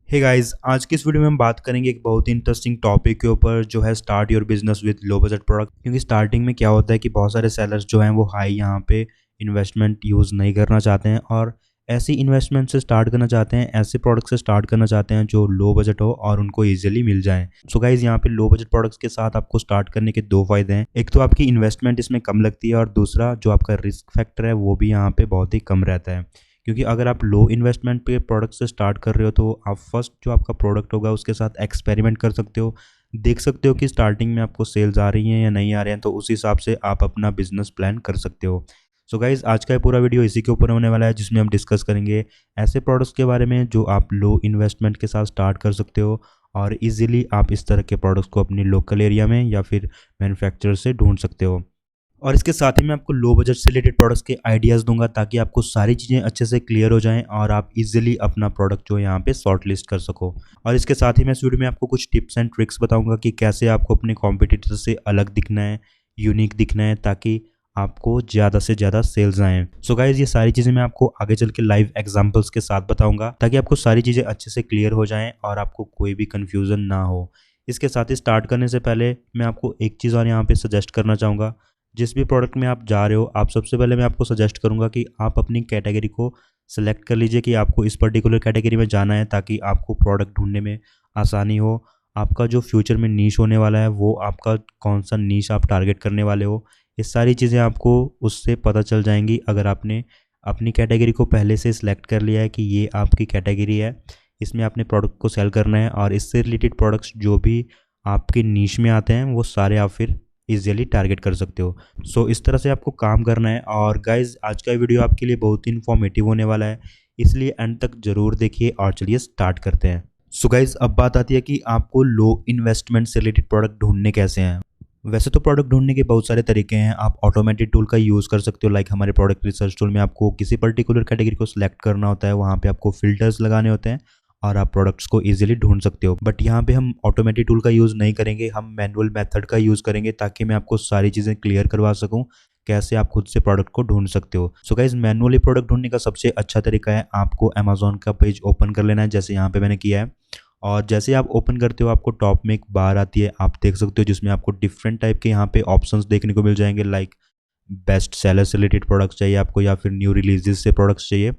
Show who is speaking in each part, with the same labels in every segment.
Speaker 1: Hey guys, आज की इस वीडियो में हम बात करेंगे एक बहुत ही इंटरेस्टिंग टॉपिक के ऊपर जो है start your business with low budget product. क्योंकि स्टार्टिंग में क्या होता है कि बहुत सारे सेलर्स जो हैं वो हाई यहाँ पे इन्वेस्टमेंट यूज़ नहीं करना चाहते हैं और ऐसी इन्वेस्टमेंट से स्टार्ट करना चाहते हैं, ऐसे प्रोडक्ट से स्टार्ट करना चाहते हैं जो लो बजट हो और उनको ईजिली मिल जाए। सो गाइज, यहाँ पे लो बजट प्रोडक्ट्स के साथ आपको स्टार्ट करने के दो फायदे हैं। एक तो आपकी इन्वेस्टमेंट इसमें कम लगती है और दूसरा जो आपका रिस्क फैक्टर है वो भी यहाँ पे बहुत ही कम रहता है। क्योंकि अगर आप लो इन्वेस्टमेंट पे प्रोडक्ट से स्टार्ट कर रहे हो तो आप फर्स्ट जो आपका प्रोडक्ट होगा उसके साथ एक्सपेरिमेंट कर सकते हो, देख सकते हो कि स्टार्टिंग में आपको सेल्स आ रही हैं या नहीं आ रहे हैं, तो उस हिसाब से आप अपना बिजनेस प्लान कर सकते हो। सो गाइज, आज का ये पूरा वीडियो इसी के ऊपर होने वाला है जिसमें हम डिस्कस करेंगे ऐसे प्रोडक्ट्स के बारे में जो आप लो इन्वेस्टमेंट के साथ स्टार्ट कर सकते हो और इजीली आप इस तरह के प्रोडक्ट्स को अपनी लोकल एरिया में या फिर मैन्युफैक्चरर से ढूंढ सकते हो। और इसके साथ ही मैं आपको लो बजट से रिलेटेड प्रोडक्ट्स के आइडियाज़ दूंगा ताकि आपको सारी चीज़ें अच्छे से क्लियर हो जाएं और आप इजीली अपना प्रोडक्ट जो है यहाँ पे शॉर्ट लिस्ट कर सको। और इसके साथ ही मैं इस वीडियो में आपको कुछ टिप्स एंड ट्रिक्स बताऊंगा कि कैसे आपको अपने कॉम्पिटिटर से अलग दिखना है, यूनिक दिखना है, ताकि आपको ज़्यादा से ज़्यादा सेल्स आएँ। सो गाइज, ये सारी चीज़ें मैं आपको आगे चल के लाइव एग्जाम्पल्स के साथ बताऊँगा ताकि आपको सारी चीज़ें अच्छे से क्लियर हो जाएँ और आपको कोई भी कन्फ्यूज़न ना हो। इसके साथ ही स्टार्ट करने से पहले मैं आपको एक चीज़ और यहाँ पे सजेस्ट करना चाहूँगा। जिस भी प्रोडक्ट में आप जा रहे हो, आप सबसे पहले मैं आपको सजेस्ट करूंगा कि आप अपनी कैटेगरी को सिलेक्ट कर लीजिए कि आपको इस पर्टिकुलर कैटेगरी में जाना है ताकि आपको प्रोडक्ट ढूंढने में आसानी हो। आपका जो फ्यूचर में नीश होने वाला है वो आपका कौन सा नीश आप टारगेट करने वाले हो, ये सारी चीज़ें आपको उससे पता चल जाएंगी अगर आपने अपनी कैटेगरी को पहले से सिलेक्ट कर लिया है कि ये आपकी कैटेगरी है, इसमें आपने प्रोडक्ट को सेल करना है और इससे रिलेटेड प्रोडक्ट्स जो भी आपके नीश में आते हैं वो सारे आप फिर इजीली टारगेट कर सकते हो। सो इस तरह से आपको काम करना है। और गाइज, आज का वीडियो आपके लिए बहुत ही इन्फॉर्मेटिव होने वाला है, इसलिए एंड तक जरूर देखिए और चलिए स्टार्ट करते हैं। सो गाइज, अब बात आती है कि आपको लो इन्वेस्टमेंट से रिलेटेड प्रोडक्ट ढूंढने कैसे हैं। वैसे तो प्रोडक्ट ढूंढने के बहुत सारे तरीके हैं। आप ऑटोमेटेड टूल का यूज़ कर सकते हो, लाइक हमारे प्रोडक्ट रिसर्च टूल में आपको किसी पर्टिकुलर कैटेगरी को सिलेक्ट करना होता है, वहाँ पे आपको फिल्टर्स लगाने होते हैं और आप प्रोडक्ट्स को इजीली ढूंढ सकते हो। बट यहाँ पे हम ऑटोमेटिक टूल का यूज़ नहीं करेंगे, हम मैनुअल मेथड का यूज़ करेंगे ताकि मैं आपको सारी चीज़ें क्लियर करवा सकूँ कैसे आप खुद से प्रोडक्ट को ढूंढ सकते हो। सो गाइज, मैनुअली प्रोडक्ट ढूंढने का सबसे अच्छा तरीका है आपको अमेजोन का पेज ओपन कर लेना है, जैसे यहाँ पे मैंने किया है। और जैसे आप ओपन करते हो आपको टॉप में एक बार आती है, आप देख सकते हो, जिसमें आपको डिफरेंट टाइप के यहाँ पे ऑप्शंस देखने को मिल जाएंगे, लाइक बेस्ट सेलर से रिलेटेड प्रोडक्ट्स चाहिए आपको या फिर न्यू रिलीजेस से प्रोडक्ट्स चाहिए।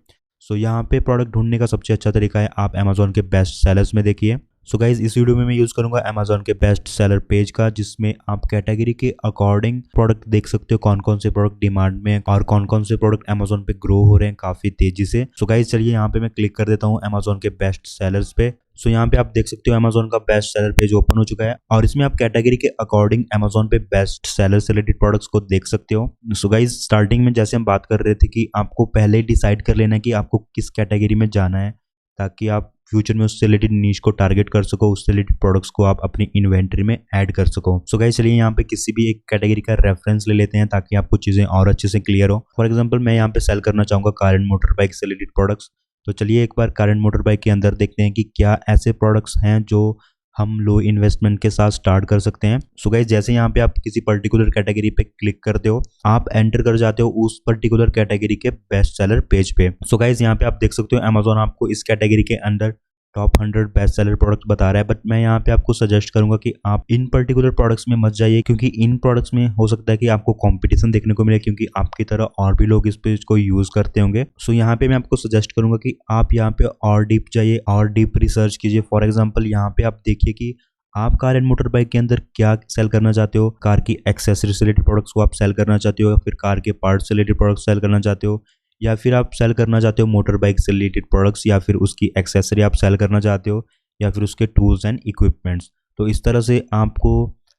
Speaker 1: सो यहाँ पे प्रोडक्ट ढूंढने का सबसे अच्छा तरीका है आप अमेजोन के बेस्ट सेलर्स में देखिए। सो गाइज, इस वीडियो में मैं यूज़ करूंगा अमेजोन के बेस्ट सेलर पेज का, जिसमें आप कैटेगरी के अकॉर्डिंग प्रोडक्ट देख सकते हो, कौन कौन से प्रोडक्ट डिमांड में हैं और कौन कौन से प्रोडक्ट अमेजोन पे ग्रो हो रहे हैं काफ़ी तेजी से। सो गाइज, चलिए यहाँ पे मैं क्लिक कर देता हूँ अमेजोन के बेस्ट सेलर्स पे। सो यहाँ पे आप देख सकते हो अमेजोन का बेस्ट सेलर पेज ओपन हो चुका है और इसमें आप कैटेगरी के अकॉर्डिंग अमेजोन पे बेस्ट सेलर से रिलेटेड प्रोडक्ट्स को देख सकते हो। सो गाइज, स्टार्टिंग में जैसे हम बात कर रहे थे कि आपको पहले ही डिसाइड कर लेना है कि आपको किस कैटेगरी में जाना है ताकि आप फ्यूचर में उससे रिलेटेड नीश को टारगेट कर सको, उससे रिलेटेड प्रोडक्ट्स को आप अपनी इन्वेंटरी में ऐड कर सको। सो गाइस, चलिए यहाँ पे किसी भी एक कैटेगरी का रेफरेंस ले लेते हैं ताकि आपको चीज़ें और अच्छे से क्लियर हो। फॉर एग्जांपल, मैं यहाँ पे सेल करना चाहूँगा कार एंड मोटर बाइक से रिलेटेड प्रोडक्ट्स। तो चलिए एक बार कार एंड मोटर बाइक के अंदर देखते हैं कि क्या ऐसे प्रोडक्ट्स हैं जो हम लो इन्वेस्टमेंट के साथ स्टार्ट कर सकते हैं। सो गाइस, जैसे यहाँ पे आप किसी पर्टिकुलर कैटेगरी पे क्लिक करते हो, आप एंटर कर जाते हो उस पर्टिकुलर कैटेगरी के बेस्ट सेलर पेज पे। सो गाइस, यहाँ पे आप देख सकते हो अमेजोन आपको इस कैटेगरी के अंदर टॉप 100 बेस्ट सेलर प्रोडक्ट बता रहा है, बट मैं यहाँ पे आपको सजेस्ट करूंगा कि आप इन पर्टिकुलर प्रोडक्ट्स में मत जाइए, क्योंकि इन प्रोडक्ट्स में हो सकता है कि आपको कंपटीशन देखने को मिले, क्योंकि आपकी तरह और भी लोग इस पेज को यूज करते होंगे। सो यहाँ पे मैं आपको सजेस्ट करूंगा कि आप यहाँ पे और डीप जाइए और डीप रिसर्च कीजिए। फॉर एग्जाम्पल, यहाँ पे आप देखिए कि आप कार एंड मोटर बाइक के अंदर क्या सेल करना चाहते हो। कार की एक्सेसरीज से रिलेटेड प्रोडक्ट्स को आप सेल करना चाहते हो, या फिर कार के पार्ट्स से रिलेटेड प्रोडक्ट्स सेल करना चाहते हो, या फिर आप सेल करना चाहते हो मोटर बाइक से रिलेटेड प्रोडक्ट्स, या फिर उसकी एक्सेसरी आप सेल करना चाहते हो, या फिर उसके टूल्स एंड इक्विपमेंट्स। तो इस तरह से आपको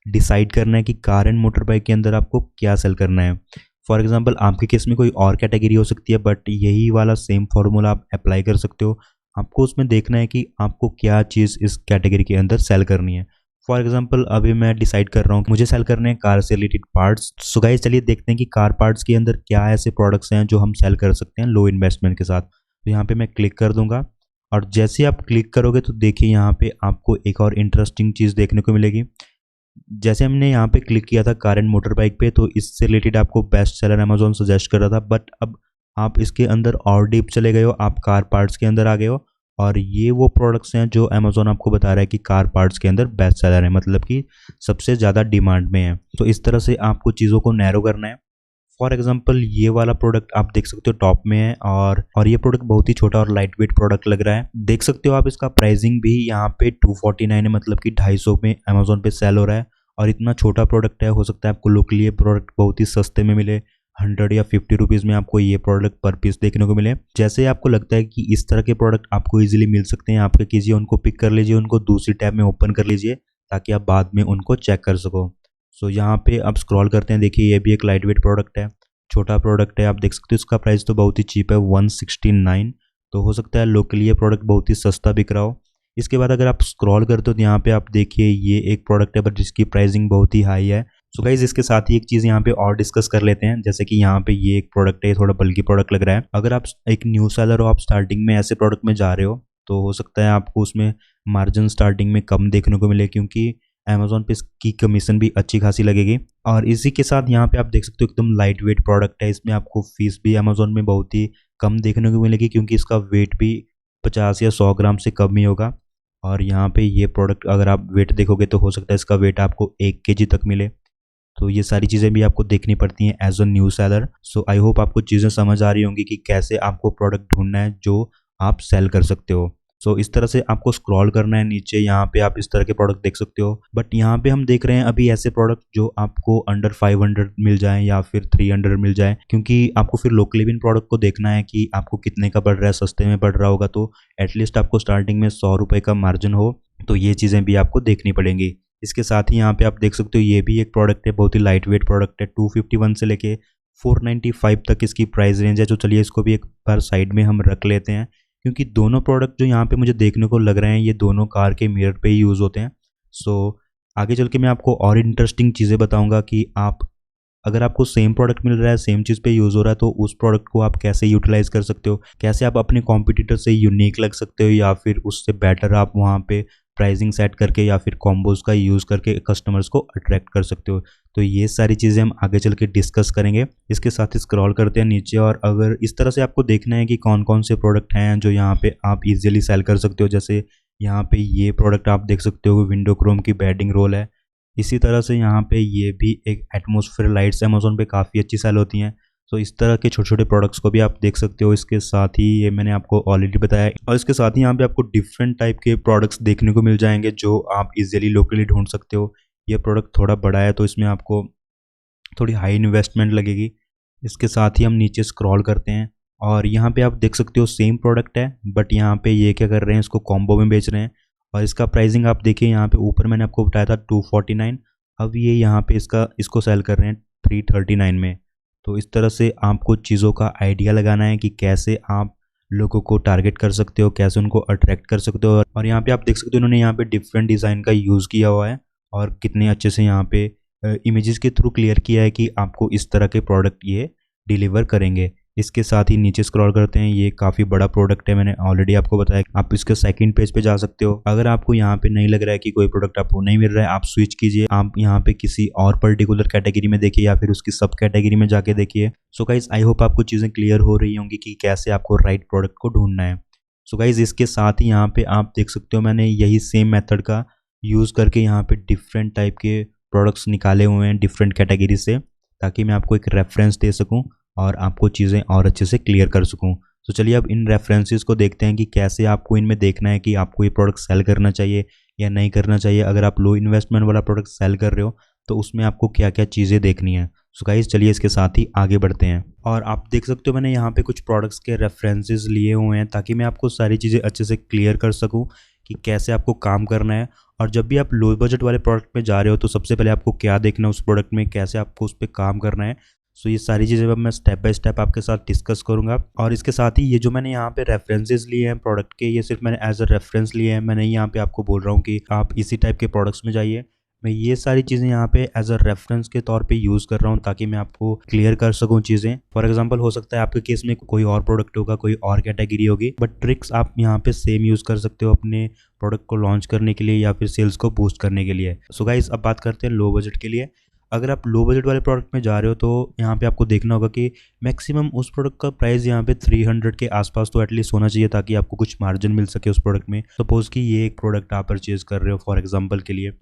Speaker 1: डिसाइड करना है कि कार एंड मोटर बाइक के अंदर आपको क्या सेल करना है। फॉर एग्जांपल, आपके केस में कोई और कैटेगरी हो सकती है, बट यही वाला सेम फॉर्मूला आप अप्लाई कर सकते हो। आपको उसमें देखना है कि आपको क्या चीज़ इस कैटेगरी के अंदर सेल करनी है। फॉर एग्जाम्पल, अभी मैं डिसाइड कर रहा हूँ कि मुझे सेल करने हैं कार से रिलेटेड पार्ट्स। सो गाइस, चलिए देखते हैं कि कार पार्ट्स के अंदर क्या ऐसे प्रोडक्ट्स हैं जो हम सेल कर सकते हैं लो इन्वेस्टमेंट के साथ। तो यहाँ पे मैं क्लिक कर दूंगा और जैसे आप क्लिक करोगे तो देखिए यहाँ पे आपको एक और इंटरेस्टिंग चीज़ देखने को मिलेगी। जैसे हमने यहाँ पे क्लिक किया था कार एंड मोटर बाइक पे, तो इससे रिलेटेड आपको बेस्ट सेलर अमेजोन सजेस्ट कर रहा था, बट अब आप इसके अंदर और डीप चले गए हो, आप कार पार्ट्स के अंदर आ गए हो और ये वो प्रोडक्ट्स हैं जो अमेज़न आपको बता रहा है कि कार पार्ट्स के अंदर बेस्ट सेलर है, मतलब कि सबसे ज़्यादा डिमांड में है। तो इस तरह से आपको चीज़ों को नैरो करना है। फॉर एग्जांपल ये वाला प्रोडक्ट आप देख सकते हो टॉप में है, और ये प्रोडक्ट बहुत ही छोटा और लाइट वेट प्रोडक्ट लग रहा है। देख सकते हो आप इसका प्राइसिंग भी यहाँ पे 249 है, मतलब कि 250 में अमेज़न पे सेल हो रहा है। और इतना छोटा प्रोडक्ट है, हो सकता है आपको लोकली ये प्रोडक्ट बहुत ही सस्ते में मिले, 100 या 50 रुपीज़ में आपको ये प्रोडक्ट पर पीस देखने को मिले। जैसे आपको लगता है कि इस तरह के प्रोडक्ट आपको ईजिली मिल सकते हैं, आप क्या कीजिए उनको पिक कर लीजिए, उनको दूसरी टैब में ओपन कर लीजिए ताकि आप बाद में उनको चेक कर सको। सो यहाँ पे आप स्क्रॉल करते हैं, देखिए ये भी एक लाइट वेट प्रोडक्ट है, छोटा प्रोडक्ट है। आप देख सकते हो इसका प्राइस तो बहुत ही चीप है, 169। तो हो सकता है लोकली ये प्रोडक्ट बहुत ही सस्ता बिक रहा हो। इसके बाद अगर आप स्क्रॉल करते हो तो यहाँ पे आप देखिए ये एक प्रोडक्ट है बट जिसकी प्राइसिंग बहुत ही हाई है। सो गाइज इसके साथ ही एक चीज़ यहाँ पे और डिस्कस कर लेते हैं, जैसे कि यहाँ पे ये एक प्रोडक्ट है, थोड़ा बल्कि प्रोडक्ट लग रहा है। अगर आप एक न्यू सेलर हो, आप स्टार्टिंग में ऐसे प्रोडक्ट में जा रहे हो, तो हो सकता है आपको उसमें मार्जिन स्टार्टिंग में कम देखने को मिले, क्योंकि अमेज़न पे इसकी कमीशन भी अच्छी खासी लगेगी। और इसी के साथ यहाँ पे आप देख सकते हो एकदम लाइट वेट प्रोडक्ट है, इसमें आपको फीस भी अमेज़न में बहुत ही कम देखने को मिलेगी, क्योंकि इसका वेट भी 50 या 100 ग्राम से कम ही होगा। और यहाँ पे ये प्रोडक्ट अगर आप वेट देखोगे तो हो सकता है इसका वेट आपको 1 केजी तक मिले। तो ये सारी चीज़ें भी आपको देखनी पड़ती हैं as a new seller. So I hope आपको चीज़ें समझ आ रही होंगी कि कैसे आपको प्रोडक्ट ढूंढना है जो आप सेल कर सकते हो। सो इस तरह से आपको स्क्रॉल करना है नीचे, यहाँ पे आप इस तरह के प्रोडक्ट देख सकते हो। बट यहाँ पे हम देख रहे हैं अभी ऐसे प्रोडक्ट जो आपको अंडर 500 मिल जाए या फिर 300 मिल जाए, क्योंकि आपको फिर लोकली भी इन प्रोडक्ट को देखना है कि आपको कितने का पड़ रहा है, सस्ते में पड़ रहा होगा तो एटलीस्ट आपको स्टार्टिंग में 100 रुपये का मार्जिन हो। तो ये चीज़ें भी आपको देखनी पड़ेंगी। इसके साथ ही यहाँ पे आप देख सकते हो ये भी एक प्रोडक्ट है, बहुत ही लाइट वेट प्रोडक्ट है, 251 से लेके 495 तक इसकी प्राइस रेंज है। तो चलिए इसको भी एक बार साइड में हम रख लेते हैं, क्योंकि दोनों प्रोडक्ट जो यहाँ पे मुझे देखने को लग रहे हैं ये दोनों कार के मिरर पे ही यूज़ होते हैं। सो आगे चल के मैं आपको और इंटरेस्टिंग चीज़ें बताऊंगा कि आप अगर आपको सेम प्रोडक्ट मिल रहा है, सेम चीज़ पे यूज़ हो रहा है, तो उस प्रोडक्ट को आप कैसे यूटिलाइज कर सकते हो, कैसे आप अपने कॉम्पिटिटर से यूनिक लग सकते हो, या फिर उससे बेटर आप वहाँ पे प्राइसिंग सेट करके या फिर कॉम्बोज का यूज़ करके कस्टमर्स को अट्रैक्ट कर सकते हो। तो ये सारी चीज़ें हम आगे चल के डिस्कस करेंगे। इसके साथ ही स्क्रॉल करते हैं नीचे, और अगर इस तरह से आपको देखना है कि कौन कौन से प्रोडक्ट हैं जो यहाँ पे आप इजीली सेल कर सकते हो, जैसे यहाँ पे ये प्रोडक्ट आप देख सकते हो, विंडो क्रोम की बेडिंग रोल है। इसी तरह से यहाँ पे ये भी एक एटमॉस्फेयर लाइट्स अमेज़न पे काफ़ी अच्छी सेल होती हैं। तो इस तरह के छोटे छोटे प्रोडक्ट्स को भी आप देख सकते हो। इसके साथ ही ये मैंने आपको ऑलरेडी बताया, और इसके साथ ही यहाँ पे आपको डिफरेंट टाइप के प्रोडक्ट्स देखने को मिल जाएंगे जो आप इजीली लोकली ढूंढ सकते हो। ये प्रोडक्ट थोड़ा बड़ा है तो इसमें आपको थोड़ी हाई इन्वेस्टमेंट लगेगी। इसके साथ ही हम नीचे स्क्रॉल करते हैं, और यहाँ पे आप देख सकते हो सेम प्रोडक्ट है, बट यहाँ पे ये क्या कर रहे हैं, इसको कॉम्बो में बेच रहे हैं। और इसका प्राइसिंग आप देखिए, यहाँ पे ऊपर मैंने आपको बताया था 249, अब ये यहाँ पे इसको सेल कर रहे हैं 339 में। तो इस तरह से आपको चीज़ों का आइडिया लगाना है कि कैसे आप लोगों को टारगेट कर सकते हो, कैसे उनको अट्रैक्ट कर सकते हो। और यहाँ पे आप देख सकते हो इन्होंने यहाँ पे डिफरेंट डिज़ाइन का यूज़ किया हुआ है, और कितने अच्छे से यहाँ पे इमेजेस के थ्रू क्लियर किया है कि आपको इस तरह के प्रोडक्ट ये डिलीवर करेंगे। इसके साथ ही नीचे स्क्रॉल करते हैं, ये काफ़ी बड़ा प्रोडक्ट है, मैंने ऑलरेडी आपको बताया। आप इसके सेकंड पेज पे जा सकते हो। अगर आपको यहाँ पे नहीं लग रहा है कि कोई प्रोडक्ट आपको नहीं मिल रहा है, आप स्विच कीजिए, आप यहाँ पे किसी और पर्टिकुलर कैटेगरी में देखिए या फिर उसकी सब कैटेगरी में जाके देखिए। सो गाइज आई होप आपको चीज़ें क्लियर हो रही होंगी कि कैसे आपको राइट प्रोडक्ट को ढूंढना है। सो गाइज इसके साथ ही यहाँ पे आप देख सकते हो मैंने यही सेम मेथड का यूज़ करके यहाँ पे डिफरेंट टाइप के प्रोडक्ट्स निकाले हुए हैं डिफरेंट कैटेगरी से, ताकि मैं आपको एक रेफरेंस दे सकूं और आपको चीज़ें और अच्छे से क्लियर कर सकूं। तो चलिए अब इन रेफरेंसेस को देखते हैं कि कैसे आपको इनमें देखना है कि आपको ये प्रोडक्ट सेल करना चाहिए या नहीं करना चाहिए। अगर आप लो इन्वेस्टमेंट वाला प्रोडक्ट सेल कर रहे हो तो उसमें आपको क्या क्या चीज़ें देखनी है। सो गाइस चलिए इसके साथ ही आगे बढ़ते हैं, और आप देख सकते हो मैंने यहाँ पे कुछ प्रोडक्ट्स के रेफरेंसेस लिए हुए हैं ताकि मैं आपको सारी चीज़ें अच्छे से क्लियर कर सकूँ कि कैसे आपको काम करना है। और जब भी आप लो बजट वाले प्रोडक्ट पे जा रहे हो तो सबसे पहले आपको क्या देखना है उस प्रोडक्ट में, कैसे आपको उस पर काम करना है। सो ये सारी चीज़ें अब मैं स्टेप बाय स्टेप आपके साथ डिस्कस करूंगा। और इसके साथ ही ये जो मैंने यहाँ पे रेफरेंसेस लिए हैं प्रोडक्ट के, ये सिर्फ मैंने एज अ रेफरेंस लिए हैं, मैंने यहाँ पे आपको बोल रहा हूँ कि आप इसी टाइप के प्रोडक्ट्स में जाइए। मैं ये सारी चीज़ें यहाँ पे एज अ रेफरेंस के तौर पे यूज़ कर रहा हूँ ताकि मैं आपको क्लियर कर सकूँ चीज़ें। फॉर एग्जांपल हो सकता है आपके केस में कोई और प्रोडक्ट होगा, कोई और कैटेगरी होगी, बट ट्रिक्स आप यहाँ पे सेम यूज़ कर सकते हो अपने प्रोडक्ट को लॉन्च करने के लिए या फिर सेल्स को बूस्ट करने के लिए। सो गाइस अब बात करते हैं लो बजट के लिए। अगर आप लो बजट वाले प्रोडक्ट में जा रहे हो तो यहाँ पे आपको देखना होगा कि मैक्सिमम उस प्रोडक्ट का प्राइस यहाँ पे 300 के आसपास तो एटलीस्ट होना चाहिए, ताकि आपको कुछ मार्जिन मिल सके उस प्रोडक्ट में। सपोज कि ये एक प्रोडक्ट आप परचेज कर रहे हो फॉर एग्जांपल के लिए,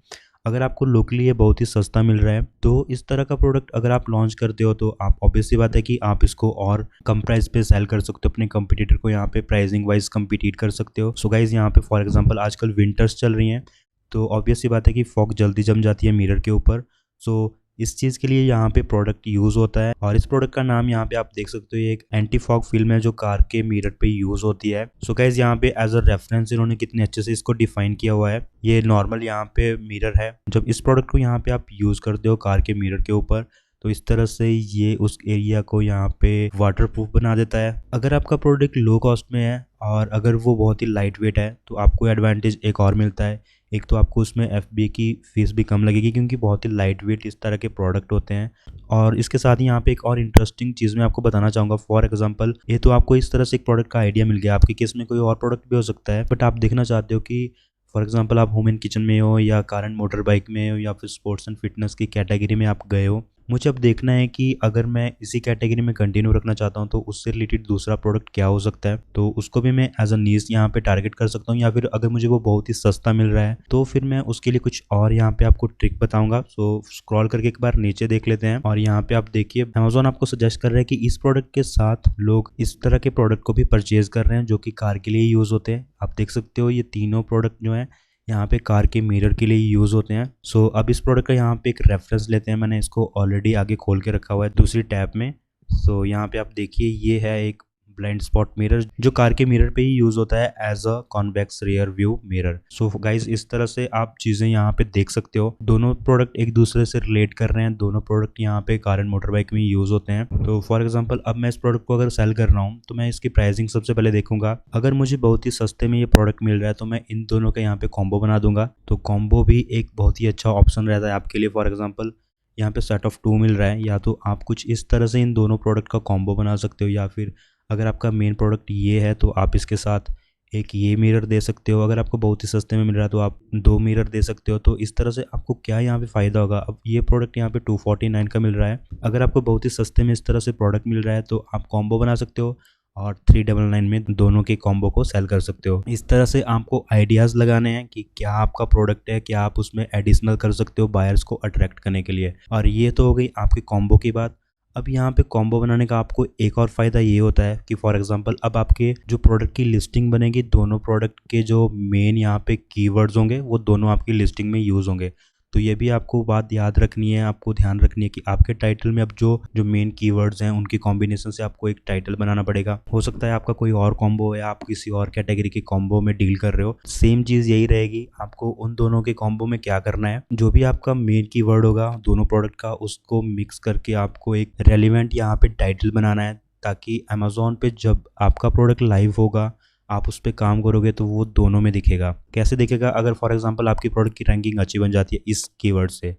Speaker 1: अगर आपको लोकली ये बहुत ही सस्ता मिल रहा है तो इस तरह का प्रोडक्ट अगर आप लॉन्च करते हो तो आप ऑब्वियस सी बात है कि आप इसको और कम प्राइस पे सेल कर सकते हो, अपने कंपटीटर को यहाँ पे प्राइसिंग वाइज कम्पिटिट कर सकते हो। सो गाइज यहाँ पे फॉर एग्जांपल आजकल विंटर्स चल रही हैं तो ऑब्वियस सी बात है कि फॉग जल्दी जम जाती है मिरर के ऊपर। सो इस चीज़ के लिए यहाँ पे प्रोडक्ट यूज़ होता है, और इस प्रोडक्ट का नाम यहाँ पे आप देख सकते हो, ये एक एंटी फॉग फिल्म है जो कार के मिरर पे यूज़ होती है। सो गाइज यहाँ पे एज अ रेफरेंस इन्होंने कितने अच्छे से इसको डिफाइन किया हुआ है। ये नॉर्मल यहाँ पे मिरर है, जब इस प्रोडक्ट को यहाँ पे आप यूज़ करते हो कार के मिरर के ऊपर तो इस तरह से ये उस एरिया को यहाँ पे वाटर प्रूफ बना देता है। अगर आपका प्रोडक्ट लो कॉस्ट में है और अगर वो बहुत ही लाइट वेट है तो आपको एडवांटेज एक और मिलता है। एक तो आपको उसमें FBA की फीस भी कम लगेगी क्योंकि बहुत ही लाइट वेट इस तरह के प्रोडक्ट होते हैं। और इसके साथ ही यहाँ पे एक और इंटरेस्टिंग चीज़ मैं आपको बताना चाहूँगा। फॉर एग्जांपल ये तो आपको इस तरह से एक प्रोडक्ट का आइडिया मिल गया, आपके केस में कोई और प्रोडक्ट भी हो सकता है, बट आप देखना चाहते हो कि फॉर एग्जांपल आप होम एंड किचन में हो या कार एंड मोटर बाइक में हो या फिर स्पोर्ट्स एंड फिटनेस की कैटेगरी में आप गए हो। मुझे अब देखना है कि अगर मैं इसी कैटेगरी में कंटिन्यू रखना चाहता हूँ तो उससे रिलेटेड दूसरा प्रोडक्ट क्या हो सकता है, तो उसको भी मैं एज अ नीश यहाँ पे टारगेट कर सकता हूँ। या फिर अगर मुझे वो बहुत ही सस्ता मिल रहा है तो फिर मैं उसके लिए कुछ और यहाँ पे आपको ट्रिक बताऊंगा। सो स्क्रॉल करके एक बार नीचे देख लेते हैं, और यहाँ पे आप देखिए अमेजोन आपको सजेस्ट कर रहा है कि इस प्रोडक्ट के साथ लोग इस तरह के प्रोडक्ट को भी परचेज कर रहे हैं जो कि कार के लिए यूज होते हैं। आप देख सकते हो ये तीनों प्रोडक्ट जो है यहाँ पे कार के मिरर के लिए यूज़ होते हैं। सो अब इस प्रोडक्ट का यहाँ पे एक रेफरेंस लेते हैं, मैंने इसको ऑलरेडी आगे खोल के रखा हुआ है दूसरी टैब में। सो यहाँ पे आप देखिए ये है एक ब्लाइंड स्पॉट मिरर जो कार के मिरर पे ही यूज होता है as a convex rear view mirror. So guys इस तरह से आप चीजें यहाँ पे देख सकते हो, दोनों प्रोडक्ट एक दूसरे से रिलेट कर रहे हैं, दोनों प्रोडक्ट यहाँ पे कार एंड मोटर बाइक में यूज होते हैं। तो फॉर एग्जांपल अब मैं इस प्रोडक्ट को अगर सेल कर रहा हूँ तो मैं इसकी प्राइसिंग सबसे पहले देखूंगा। अगर मुझे बहुत ही सस्ते में ये प्रोडक्ट मिल रहा है तो मैं इन दोनों का यहाँ पे कॉम्बो बना दूंगा। तो कॉम्बो भी एक बहुत ही अच्छा ऑप्शन रहता है आपके लिए। फॉर एग्जाम्पल यहाँ पे सेट ऑफ 2 मिल रहा है, या तो आप कुछ इस तरह से इन दोनों प्रोडक्ट का कॉम्बो बना सकते हो, या फिर अगर आपका मेन प्रोडक्ट ये है तो आप इसके साथ एक ये मिरर दे सकते हो। अगर आपको बहुत ही सस्ते में मिल रहा है तो आप 2 मिरर दे सकते हो। तो इस तरह से आपको क्या यहाँ पे फ़ायदा होगा, अब ये प्रोडक्ट यहाँ पे 249 का मिल रहा है, अगर आपको बहुत ही सस्ते में इस तरह से प्रोडक्ट मिल रहा है तो आप कॉम्बो बना सकते हो और 399 में दोनों के कॉम्बो को सेल कर सकते हो। इस तरह से आपको आइडियाज़ लगाने हैं कि क्या आपका प्रोडक्ट है, क्या आप उसमें एडिशनल कर सकते हो बायर्स को अट्रैक्ट करने के लिए। और ये तो हो गई आपकी कॉम्बो की बात। अब यहाँ पे कॉम्बो बनाने का आपको एक और फ़ायदा ये होता है कि फॉर एग्जांपल अब आपके जो प्रोडक्ट की लिस्टिंग बनेगी, दोनों प्रोडक्ट के जो मेन यहाँ पे कीवर्ड्स होंगे वो दोनों आपकी लिस्टिंग में यूज़ होंगे। तो ये भी आपको बात याद रखनी है, आपको ध्यान रखनी है कि आपके टाइटल में अब जो मेन कीवर्ड्स हैं उनकी कॉम्बिनेशन से आपको एक टाइटल बनाना पड़ेगा। हो सकता है आपका कोई और कॉम्बो है, आप किसी और कैटेगरी के कॉम्बो में डील कर रहे हो, सेम चीज़ यही रहेगी। आपको उन दोनों के कॉम्बो में क्या करना है, जो भी आपका मेन कीवर्ड होगा दोनों प्रोडक्ट का उसको मिक्स करके आपको एक रेलिवेंट यहाँ पे टाइटल बनाना है, ताकि अमेजोन पे जब आपका प्रोडक्ट लाइव होगा आप उस पर काम करोगे तो वो दोनों में दिखेगा। कैसे दिखेगा, अगर फॉर एग्जांपल आपकी प्रोडक्ट की रैंकिंग अच्छी बन जाती है इस कीवर्ड से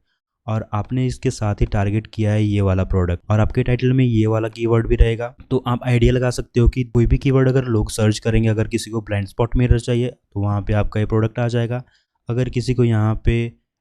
Speaker 1: और आपने इसके साथ ही टारगेट किया है ये वाला प्रोडक्ट और आपके टाइटल में ये वाला कीवर्ड भी रहेगा, तो आप आइडिया लगा सकते हो कि कोई भी कीवर्ड अगर लोग सर्च करेंगे, अगर किसी को ब्लाइंड स्पॉट मिरर चाहिए तो वहाँ पे आपका ये प्रोडक्ट आ जाएगा, अगर किसी को यहाँ पे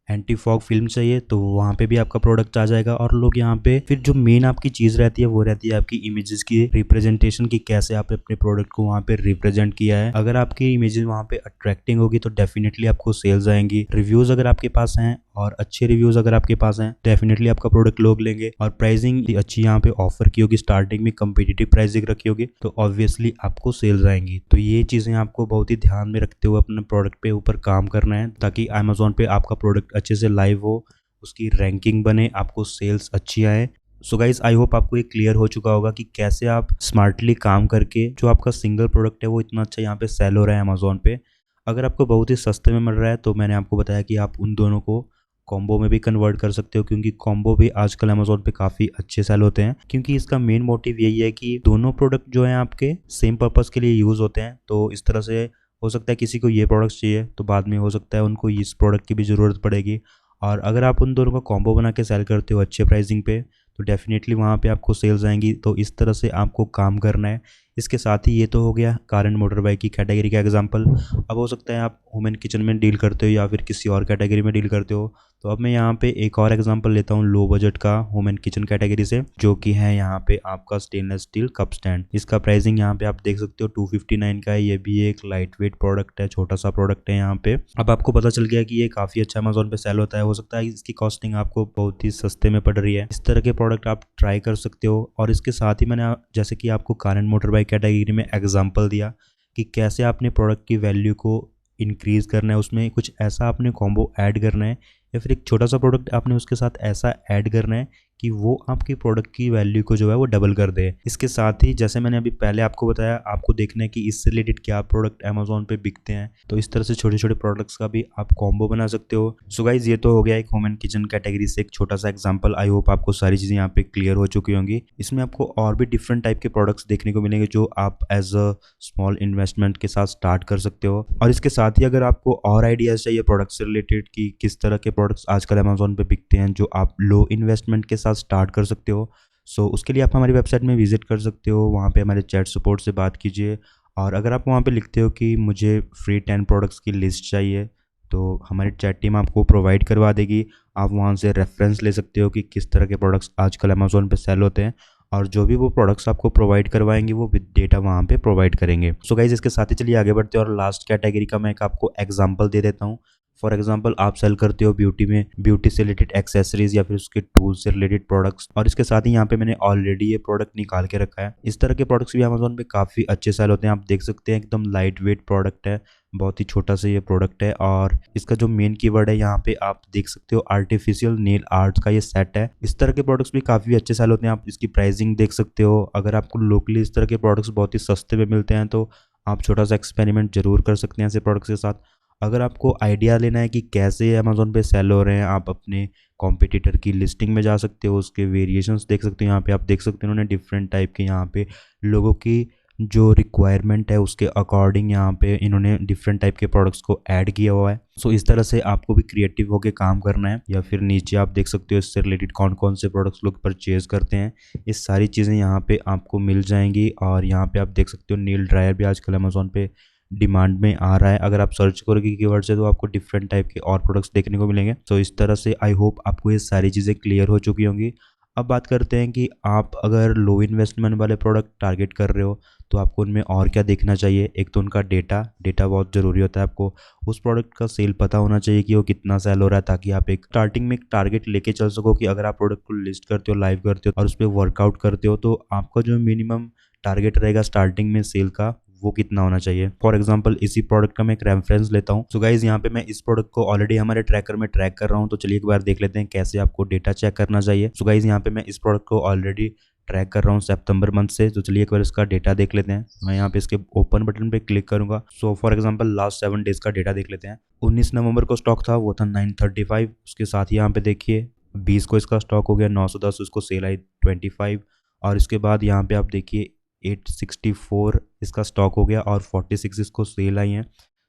Speaker 1: एंटी फॉग फिल्म चाहिए तो वहाँ पे भी आपका प्रोडक्ट आ जाएगा। और लोग यहाँ पे फिर जो मेन आपकी चीज़ रहती है वो रहती है आपकी इमेजेस की रिप्रेजेंटेशन की, कैसे आप अपने प्रोडक्ट को वहाँ पे रिप्रेजेंट किया है। अगर आपकी इमेजेस वहाँ पे अट्रैक्टिंग होगी तो डेफिनेटली आपको सेल्स आएंगी। रिव्यूज़ अगर आपके पास हैं और अच्छे रिव्यूज़ अगर आपके पास हैं डेफिनेटली आपका प्रोडक्ट लोग लेंगे। और प्राइसिंग अच्छी यहाँ पे ऑफर की होगी, स्टार्टिंग में कंपिटिटिव प्राइसिंग रखी होगी तो ऑब्वियसली आपको सेल्स आएंगी। तो ये चीज़ें आपको बहुत ही ध्यान में रखते हुए अपने प्रोडक्ट पे ऊपर काम करना है ताकि अमेजोन पे आपका प्रोडक्ट अच्छे से लाइव हो, उसकी रैंकिंग बने, आपको सेल्स अच्छी आए। सो गाइज आई होप आपको ये क्लियर हो चुका होगा कि कैसे आप स्मार्टली काम करके जो आपका सिंगल प्रोडक्ट है वो इतना अच्छा यहाँ पे सेल हो रहा है अमेजोन पे। अगर आपको बहुत ही सस्ते में मिल रहा है तो मैंने आपको बताया कि आप उन दोनों को कॉम्बो में भी कन्वर्ट कर सकते हो, क्योंकि कॉम्बो भी आजकल अमेजोन पे काफ़ी अच्छे सेल होते हैं, क्योंकि इसका मेन मोटिव यही है कि दोनों प्रोडक्ट जो हैं आपके सेम पर्पज़ के लिए यूज़ होते हैं। तो इस तरह से हो सकता है किसी को ये प्रोडक्ट्स चाहिए तो बाद में हो सकता है उनको इस प्रोडक्ट की भी ज़रूरत पड़ेगी, और अगर आप उन दोनों का कॉम्बो बना के सेल करते हो अच्छे प्राइसिंग पे तो डेफिनेटली वहाँ पे आपको सेल्स आएंगी। तो इस तरह से आपको काम करना है, इसके साथ ही ये तो हो गया कार एंड मोटर बाइक की कैटेगरी का एग्जांपल। अब हो सकता है आप वुमेन किचन में डील करते हो या फिर किसी और कैटेगरी में डील करते हो। तो अब मैं यहाँ पे एक और एग्जांपल लेता हूँ लो बजट का वुमेन किचन कैटेगरी से, जो कि है यहाँ पे आपका स्टेनलेस स्टील कप स्टैंड। इसका प्राइसिंग यहाँ पे आप देख सकते हो 259 का है। ये भी एक लाइट वेट प्रोडक्ट है, छोटा सा प्रोडक्ट है यहाँ पे। अब आपको पता चल गया कि ये काफ़ी अच्छा अमेजोन पे सेल होता है। हो सकता है इसकी कॉस्टिंग आपको बहुत ही सस्ते में पड़ रही है। इस तरह के प्रोडक्ट आप ट्राई कर सकते हो। और इसके साथ ही मैंने जैसे कि आपको car and motor bike category में एग्जाम्पल दिया कि कैसे आपने प्रोडक्ट की वैल्यू को इंक्रीज़ करना है, उसमें कुछ ऐसा आपने कॉम्बो ऐड करना है या फिर एक छोटा सा प्रोडक्ट आपने उसके साथ ऐसा ऐड करना है कि वो आपकी प्रोडक्ट की वैल्यू को जो है वो डबल कर दे। इसके साथ ही जैसे मैंने अभी पहले आपको बताया, आपको देखना है कि इससे रिलेटेड क्या प्रोडक्ट अमेजोन पे बिकते हैं। तो इस तरह से छोटे छोटे प्रोडक्ट्स का भी आप कॉम्बो बना सकते हो। सो गाइज ये तो हो गया एक होम एंड किचन कैटेगरी से एक छोटा सा एग्जाम्पल। आई होप आपको सारी चीज़ें यहाँ पे क्लियर हो चुकी होंगी। इसमें आपको और भी डिफरेंट टाइप के प्रोडक्ट्स देखने को मिलेंगे जो आप एज अ स्मॉल इन्वेस्टमेंट के साथ स्टार्ट कर सकते हो। और इसके साथ ही अगर आपको और आइडियाज़ चाहिए प्रोडक्ट से रिलेटेड कि किस तरह के प्रोडक्ट्स आजकल अमेजोन पे बिकते हैं जो आप लो इन्वेस्टमेंट के साथ स्टार्ट कर सकते हो, सो उसके लिए आप हमारी वेबसाइट में विजिट कर सकते हो। वहाँ पे हमारे चैट सपोर्ट से बात कीजिए। और अगर आप वहाँ पे लिखते हो कि मुझे फ्री 10 प्रोडक्ट्स की लिस्ट चाहिए, तो हमारी चैट टीम आपको प्रोवाइड करवा देगी। आप वहाँ से रेफरेंस ले सकते हो कि किस तरह के प्रोडक्ट्स आजकल अमेजोन पे सेल होते हैं, और जो भी वो प्रोडक्ट्स आपको प्रोवाइड करवाएंगे वो विद डेटा वहाँ पे प्रोवाइड करेंगे। सो गाइज इसके साथ ही चलिए आगे बढ़ते हैं और लास्ट कैटेगरी का मैं एक आपको एग्जांपल दे देता हूँ। फॉर एग्जांपल आप सेल करते हो ब्यूटी में, ब्यूटी से रिलेटेड एक्सेसरीज या फिर उसके टूल्स से रिलेटेड प्रोडक्ट्स, और इसके साथ ही यहाँ पे मैंने ऑलरेडी ये प्रोडक्ट निकाल के रखा है। इस तरह के प्रोडक्ट्स भी अमेजोन पे काफ़ी अच्छे सेल होते हैं। आप देख सकते हैं एकदम लाइट वेट प्रोडक्ट है, बहुत ही छोटा सा ये प्रोडक्ट है। और इसका जो मेन कीवर्ड है यहाँ पे आप देख सकते हो आर्टिफिशियल नेल आर्ट का ये सेट है। इस तरह के प्रोडक्ट्स भी काफ़ी अच्छे सेल होते हैं। आप इसकी प्राइसिंग देख सकते हो। अगर आपको लोकली इस तरह के प्रोडक्ट्स बहुत ही सस्ते में मिलते हैं तो आप छोटा सा एक्सपेरिमेंट जरूर कर सकते हैं ऐसे प्रोडक्ट्स के साथ। अगर आपको आइडिया लेना है कि कैसे अमेजोन पे सेल हो रहे हैं, आप अपने कॉम्पिटिटर की लिस्टिंग में जा सकते हो, उसके वेरिएशंस देख सकते हो। यहाँ पे आप देख सकते हो उन्होंने डिफरेंट टाइप के यहाँ पे लोगों की जो रिक्वायरमेंट है उसके अकॉर्डिंग यहाँ पे इन्होंने डिफरेंट टाइप के प्रोडक्ट्स को ऐड किया हुआ है। सो इस तरह से आपको भी क्रिएटिव होकर काम करना है। या फिर नीचे आप देख सकते हो इससे रिलेटेड कौन कौन से प्रोडक्ट्स लोग परचेज करते हैं, ये सारी चीज़ें यहाँ पे आपको मिल जाएंगी। और यहाँ पे आप देख सकते हो नील ड्रायर भी आजकल अमेजोन पे डिमांड में आ रहा है। अगर आप सर्च करोगे कीवर्ड से तो आपको डिफरेंट टाइप के और प्रोडक्ट्स देखने को मिलेंगे। तो इस तरह से आई होप आपको ये सारी चीज़ें क्लियर हो चुकी होंगी। अब बात करते हैं कि आप अगर लो इन्वेस्टमेंट वाले प्रोडक्ट टारगेट कर रहे हो तो आपको उनमें और क्या देखना चाहिए। एक तो उनका डेटा बहुत ज़रूरी होता है। आपको उस प्रोडक्ट का सेल पता होना चाहिए कि वो कितना सेल हो रहा है, ताकि आप एक स्टार्टिंग में एक टारगेट लेके चल सको कि अगर आप प्रोडक्ट को लिस्ट करते हो, लाइव करते हो और उस पर वर्कआउट करते हो तो आपका जो मिनिमम टारगेट रहेगा स्टार्टिंग में सेल का वो कितना होना चाहिए। फॉर एग्जांपल इसी प्रोडक्ट का मैं एक रेफरेंस लेता हूँ। सो गाइज यहाँ पे मैं इस प्रोडक्ट को ऑलरेडी हमारे ट्रैकर में ट्रैक कर रहा हूँ, तो चलिए एक बार देख लेते हैं कैसे आपको डेटा चेक करना चाहिए। सो गाइज यहाँ पे मैं इस प्रोडक्ट को ऑलरेडी ट्रैक कर रहा हूँ सितंबर मंथ से। तो चलिए एक बार इसका डेटा देख लेते हैं। मैं यहाँ पे इसके ओपन बटन पे क्लिक करूंगा। So for example last 7 days का डेटा देख लेते हैं। 19 नवंबर को स्टॉक था, वो था 935। उसके साथ ही यहाँ पे देखिए 20 को इसका स्टॉक हो गया 910, उसको सेल आई 25। और इसके बाद यहाँ पे आप देखिए 864 इसका स्टॉक हो गया और 46 इसको सेल आई हैं।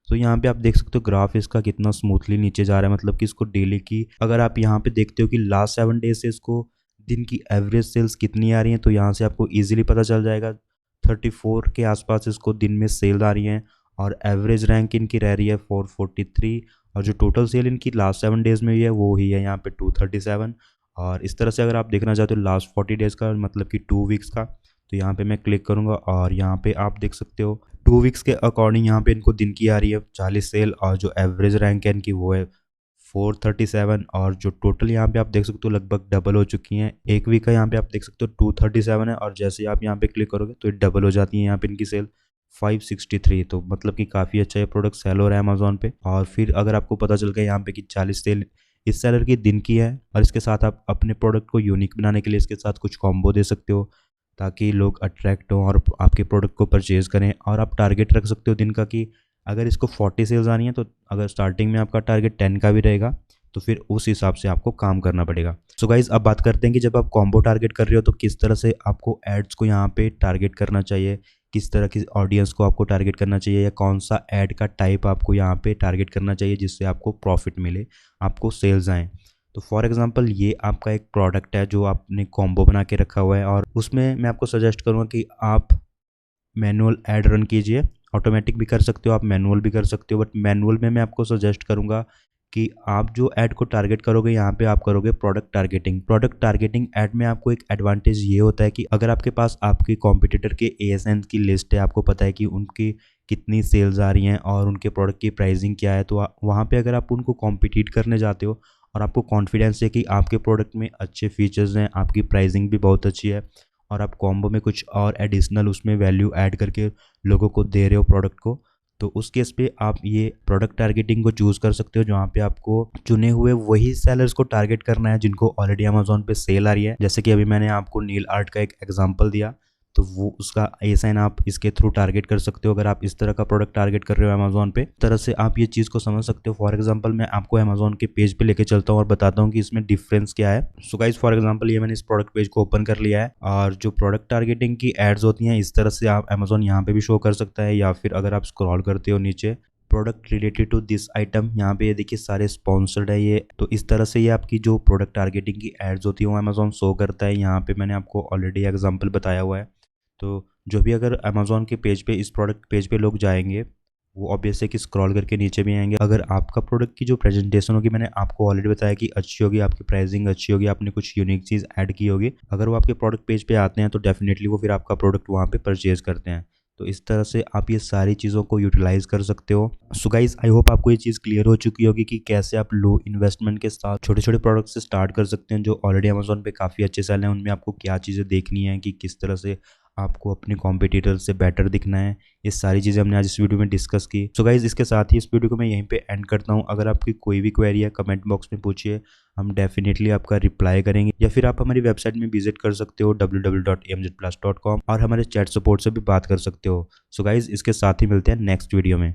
Speaker 1: तो यहाँ पे आप देख सकते हो ग्राफ इसका कितना स्मूथली नीचे जा रहा है, मतलब कि इसको डेली की अगर आप यहाँ पे देखते हो कि लास्ट 7 डेज से इसको दिन की एवरेज सेल्स कितनी आ रही हैं, तो यहाँ से आपको इजीली पता चल जाएगा 34 के आसपास इसको दिन में सेल आ रही हैं। और एवरेज रैंक इनकी रह रही है 443, और जो टोटल सेल इनकी लास्ट 7 डेज में हुई है वो ही है यहाँ पे 237। और इस तरह से अगर आप देखना चाहते हो लास्ट 40 डेज का, मतलब कि 2 वीक्स का, तो यहाँ पे मैं क्लिक करूँगा और यहाँ पे आप देख सकते हो 2 वीक्स के अकॉर्डिंग यहाँ पे इनको दिन की आ रही है 40 सेल, और जो एवरेज रैंक है इनकी वो है 437। और जो टोटल यहाँ पे आप देख सकते हो लगभग डबल हो चुकी हैं। एक वीक का यहाँ पे आप देख सकते हो 237 है, और जैसे आप यहाँ पे क्लिक करोगे तो ये डबल हो जाती है यहाँ पे इनकी सेल 563। तो मतलब कि काफ़ी अच्छा ये प्रोडक्ट सेल हो रहा है अमेजोन पे। और फिर अगर आपको पता चल गया यहाँ पे कि 40 सेल इस सेलर की दिन की है, और इसके साथ आप अपने प्रोडक्ट को यूनिक बनाने के लिए इसके साथ कुछ कॉम्बो दे सकते हो ताकि लोग अट्रैक्ट हों और आपके प्रोडक्ट को परचेज़ करें। और आप टारगेट रख सकते हो दिन का कि अगर इसको 40 सेल्स आनी है तो अगर स्टार्टिंग में आपका टारगेट 10 का भी रहेगा तो फिर उस हिसाब से आपको काम करना पड़ेगा। सो गाइज अब बात करते हैं कि जब आप कॉम्बो टारगेट कर रहे हो तो किस तरह से आपको एड्स को यहाँ पे टारगेट करना चाहिए, किस तरह की ऑडियंस को आपको टारगेट करना चाहिए, या कौन सा ऐड का टाइप आपको यहाँ पे टारगेट करना चाहिए जिससे आपको प्रॉफिट मिले, आपको सेल्स आएँ। तो फॉर एग्जांपल ये आपका एक प्रोडक्ट है जो आपने कॉम्बो बना के रखा हुआ है, और उसमें मैं आपको सजेस्ट करूँगा कि आप मैनुअल ऐड रन कीजिए। ऑटोमेटिक भी कर सकते हो आप, मैनुअल भी कर सकते हो, बट मैनुअल में मैं आपको सजेस्ट करूँगा कि आप जो ऐड को टारगेट करोगे यहाँ पे आप करोगे product targeting. Product targeting add में आपको एक एडवांटेज ये होता है कि अगर आपके पास आपके कॉम्पिटिटर के एएसएन की लिस्ट है, आपको पता है कि उनकी कितनी सेल्स आ रही हैं और उनके प्रोडक्ट की प्राइसिंग क्या है, तो वहाँ पे अगर आप उनको कॉम्पिटिट करने जाते हो और आपको कॉन्फिडेंस है कि आपके प्रोडक्ट में अच्छे फीचर्स हैं, आपकी प्राइसिंग भी बहुत अच्छी है और आप कॉम्बो में कुछ और एडिशनल उसमें वैल्यू ऐड करके लोगों को दे रहे हो प्रोडक्ट को, तो उस केस पे आप ये प्रोडक्ट टारगेटिंग को चूज़ कर सकते हो, जहाँ पे आपको चुने हुए वही सेलर्स को टारगेट करना है जिनको ऑलरेडी अमेजोन पे सेल आ रही है। जैसे कि अभी मैंने आपको नील आर्ट का एक एग्जांपल दिया, तो वो उसका एसाइन आप इसके थ्रू टारगेट कर सकते हो अगर आप इस तरह का प्रोडक्ट टारगेट कर रहे हो अमेजोन पे। इस तरह से आप ये चीज़ को समझ सकते हो। फॉर एग्जांपल मैं आपको अमेजोन के पेज पे लेके चलता हूँ और बताता हूँ कि इसमें डिफरेंस क्या है। सो गाइस, फॉर एग्जांपल ये मैंने इस प्रोडक्ट पेज को ओपन कर लिया है और जो प्रोडक्ट टारगेटिंग की एड्स होती हैं इस तरह से आप अमेजोन यहाँ पे भी शो कर सकता है, या फिर अगर आप स्क्रॉल करते हो नीचे product related to this item, यहाँ पे ये देखिए सारे स्पॉन्सर्ड है ये। तो इस तरह से ये आपकी जो प्रोडक्ट टारगेटिंग की एड्स होती है वो अमेजोन शो करता है। यहाँ पे मैंने आपको ऑलरेडी एग्जांपल बताया हुआ है। तो जो भी अगर अमेजोन के पेज पे इस प्रोडक्ट पेज पे लोग जाएंगे वो ऑब्वियस है कि स्क्रॉल करके नीचे भी आएंगे। अगर आपका प्रोडक्ट की जो प्रेजेंटेशन होगी, मैंने आपको ऑलरेडी बताया कि अच्छी होगी, आपकी प्राइसिंग अच्छी होगी, आपने कुछ यूनिक चीज़ ऐड की होगी, अगर वो आपके प्रोडक्ट पेज पे आते हैं तो डेफिनेटली वो फिर आपका प्रोडक्ट वहाँ पे परचेज करते हैं। तो इस तरह से आप ये सारी चीज़ों को यूटिलाइज कर सकते हो। सो गाइस, आई होप आपको ये चीज़ क्लियर हो चुकी होगी कि कैसे आप लो इन्वेस्टमेंट के साथ छोटे छोटे प्रोडक्ट से स्टार्ट कर सकते हैं जो ऑलरेडी अमेजोन पे काफ़ी अच्छे सेल हैं। उनमें आपको क्या चीज़ें देखनी है कि किस तरह से आपको अपने कॉम्पिटिटर से बेटर दिखना है, ये सारी चीज़ें हमने आज इस वीडियो में डिस्कस की। सो गाइज, इसके साथ ही इस वीडियो को मैं यहीं पे एंड करता हूँ। अगर आपकी कोई भी क्वेरी है कमेंट बॉक्स में पूछिए, हम डेफिनेटली आपका रिप्लाई करेंगे, या फिर आप हमारी वेबसाइट में विजिट कर सकते हो www.amzplus.com और हमारे चैट सपोर्ट से भी बात कर सकते हो। सो गाइज, इसके साथ ही मिलते हैं नेक्स्ट वीडियो में।